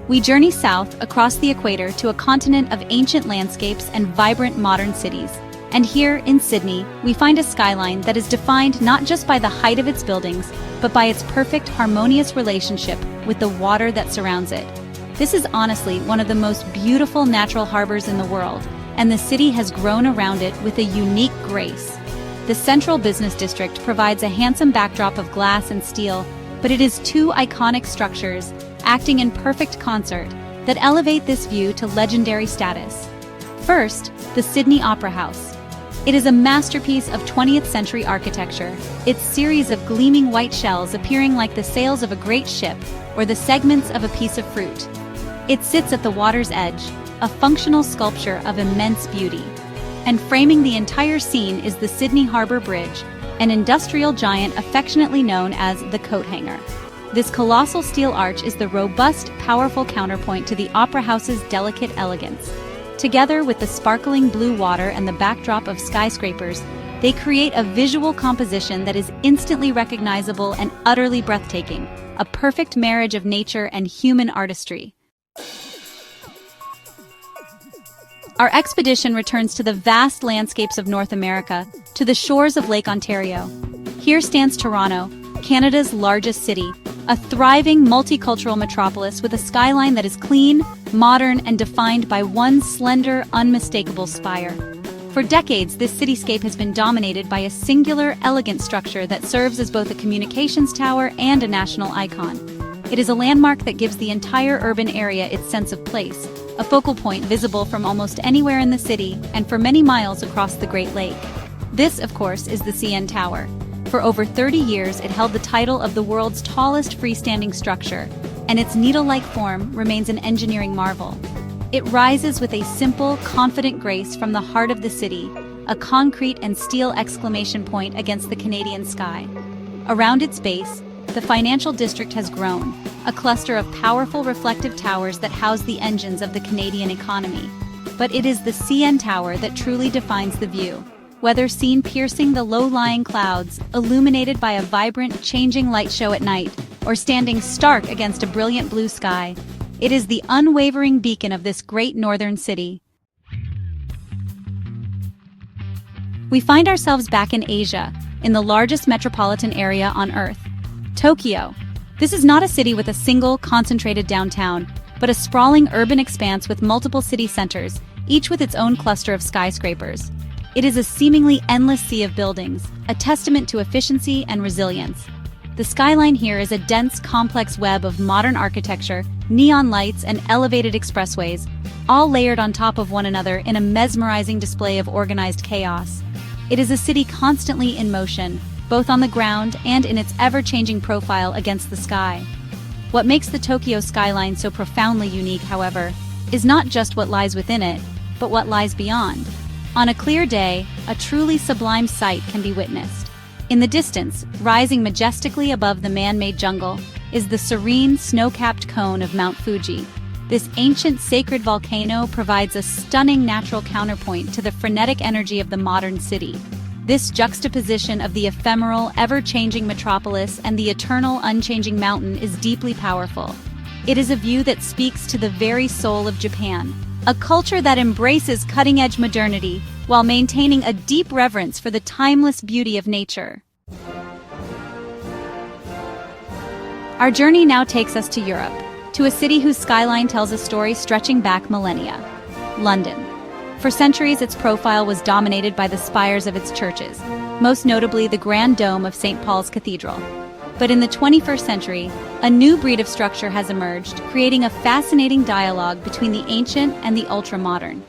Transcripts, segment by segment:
We journey south across the equator to a continent of ancient landscapes and vibrant modern cities. And here, in Sydney, we find a skyline that is defined not just by the height of its buildings, but by its perfect, harmonious relationship with the water that surrounds it. This is honestly one of the most beautiful natural harbors in the world, and the city has grown around it with a unique grace. The central business district provides a handsome backdrop of glass and steel, but it is two iconic structures, acting in perfect concert, that elevate this view to legendary status. First, the Sydney Opera House. It is a masterpiece of 20th century architecture, its series of gleaming white shells appearing like the sails of a great ship or the segments of a piece of fruit. It sits at the water's edge, a functional sculpture of immense beauty. And framing the entire scene is the Sydney Harbour Bridge, an industrial giant affectionately known as the coat hanger. This colossal steel arch is the robust, powerful counterpoint to the Opera House's delicate elegance. Together with the sparkling blue water and the backdrop of skyscrapers, they create a visual composition that is instantly recognizable and utterly breathtaking, a perfect marriage of nature and human artistry. Our expedition returns to the vast landscapes of North America, to the shores of Lake Ontario. Here stands Toronto, Canada's largest city, a thriving multicultural metropolis with a skyline that is clean, modern, and defined by one slender, unmistakable spire. For decades, this cityscape has been dominated by a singular, elegant structure that serves as both a communications tower and a national icon. It is a landmark that gives the entire urban area its sense of place, a focal point visible from almost anywhere in the city and for many miles across the Great Lake. This, of course, is the CN Tower. For over 30 years, it held the title of the world's tallest freestanding structure, and its needle-like form remains an engineering marvel. It rises with a simple, confident grace from the heart of the city, a concrete and steel exclamation point against the Canadian sky. Around its base, the financial district has grown, a cluster of powerful reflective towers that house the engines of the Canadian economy. But it is the CN Tower that truly defines the view. Whether seen piercing the low-lying clouds, illuminated by a vibrant, changing light show at night, or standing stark against a brilliant blue sky, it is the unwavering beacon of this great northern city. We find ourselves back in Asia, in the largest metropolitan area on Earth, Tokyo. This is not a city with a single, concentrated downtown, but a sprawling urban expanse with multiple city centers, each with its own cluster of skyscrapers. It is a seemingly endless sea of buildings, a testament to efficiency and resilience. The skyline here is a dense, complex web of modern architecture, neon lights, and elevated expressways, all layered on top of one another in a mesmerizing display of organized chaos. It is a city constantly in motion, both on the ground and in its ever-changing profile against the sky. What makes the Tokyo skyline so profoundly unique, however, is not just what lies within it, but what lies beyond. On a clear day, a truly sublime sight can be witnessed. In the distance, rising majestically above the man-made jungle, is the serene, snow-capped cone of Mount Fuji. This ancient sacred volcano provides a stunning natural counterpoint to the frenetic energy of the modern city. This juxtaposition of the ephemeral, ever-changing metropolis and the eternal, unchanging mountain is deeply powerful. It is a view that speaks to the very soul of Japan, a culture that embraces cutting-edge modernity while maintaining a deep reverence for the timeless beauty of nature. Our journey now takes us to Europe, to a city whose skyline tells a story stretching back millennia: London. For centuries, its profile was dominated by the spires of its churches, most notably the Grand Dome of St. Paul's Cathedral. But in the 21st century, a new breed of structure has emerged, creating a fascinating dialogue between the ancient and the ultra-modern.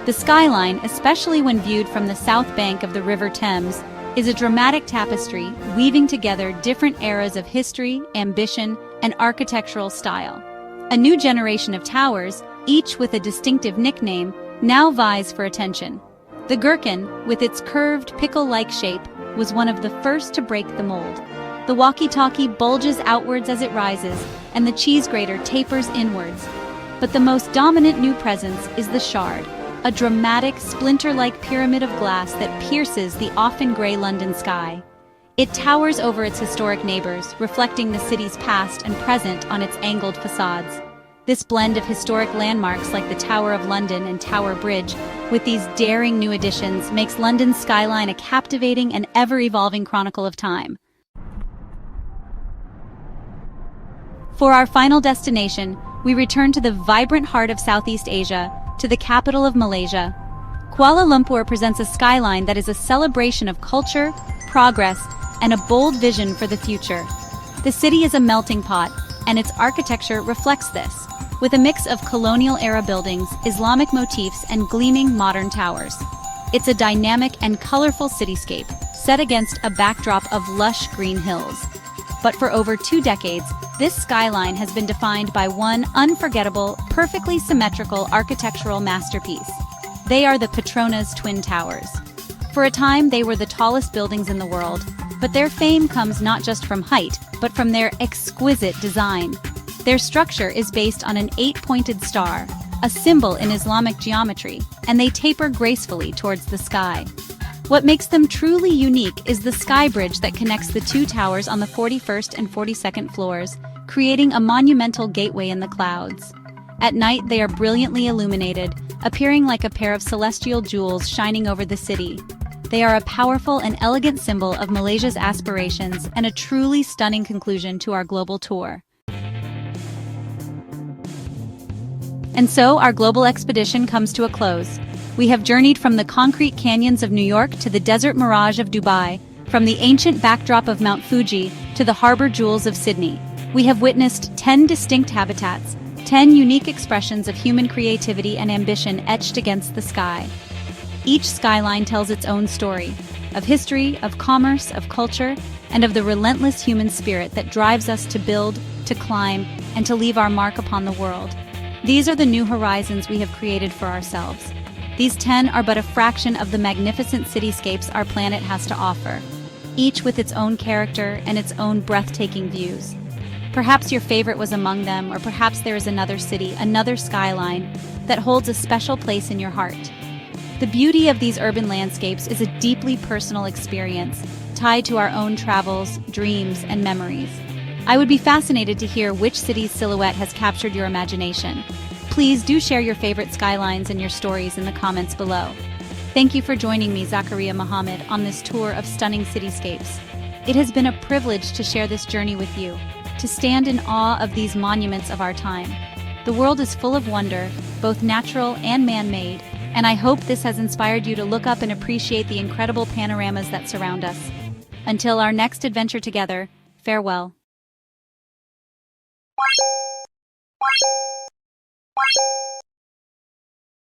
The skyline, especially when viewed from the south bank of the River Thames, is a dramatic tapestry weaving together different eras of history, ambition, and architectural style. A new generation of towers, each with a distinctive nickname, now vies for attention. The Gherkin, with its curved, pickle-like shape, was one of the first to break the mold. The walkie-talkie bulges outwards as it rises, and the cheese grater tapers inwards. But the most dominant new presence is the Shard, a dramatic, splinter-like pyramid of glass that pierces the often gray London sky. It towers over its historic neighbors, reflecting the city's past and present on its angled facades. This blend of historic landmarks like the Tower of London and Tower Bridge, with these daring new additions, makes London's skyline a captivating and ever-evolving chronicle of time. For our final destination, we return to the vibrant heart of Southeast Asia, to the capital of Malaysia. Kuala Lumpur presents a skyline that is a celebration of culture, progress, and a bold vision for the future. The city is a melting pot, and its architecture reflects this, with a mix of colonial-era buildings, Islamic motifs, and gleaming modern towers. It's a dynamic and colorful cityscape, set against a backdrop of lush green hills. But for over 2 decades, this skyline has been defined by one unforgettable, perfectly symmetrical architectural masterpiece. They are the Petronas Twin Towers. For a time, they were the tallest buildings in the world, but their fame comes not just from height, but from their exquisite design. Their structure is based on an 8-pointed star, a symbol in Islamic geometry, and they taper gracefully towards the sky. What makes them truly unique is the sky bridge that connects the 2 towers on the 41st and 42nd floors, creating a monumental gateway in the clouds. At night, they are brilliantly illuminated, appearing like a pair of celestial jewels shining over the city. They are a powerful and elegant symbol of Malaysia's aspirations and a truly stunning conclusion to our global tour. And so, our global expedition comes to a close. We have journeyed from the concrete canyons of New York to the desert mirage of Dubai, from the ancient backdrop of Mount Fuji to the harbor jewels of Sydney. We have witnessed 10 distinct habitats, 10 unique expressions of human creativity and ambition etched against the sky. Each skyline tells its own story, of history, of commerce, of culture, and of the relentless human spirit that drives us to build, to climb, and to leave our mark upon the world. These are the new horizons we have created for ourselves. These 10 are but a fraction of the magnificent cityscapes our planet has to offer, each with its own character and its own breathtaking views. Perhaps your favorite was among them, or perhaps there is another city, another skyline, that holds a special place in your heart. The beauty of these urban landscapes is a deeply personal experience, tied to our own travels, dreams, and memories. I would be fascinated to hear which city's silhouette has captured your imagination. Please do share your favorite skylines and your stories in the comments below. Thank you for joining me, Zakaria Mohammed, on this tour of stunning cityscapes. It has been a privilege to share this journey with you, to stand in awe of these monuments of our time. The world is full of wonder, both natural and man-made, and I hope this has inspired you to look up and appreciate the incredible panoramas that surround us. Until our next adventure together, farewell.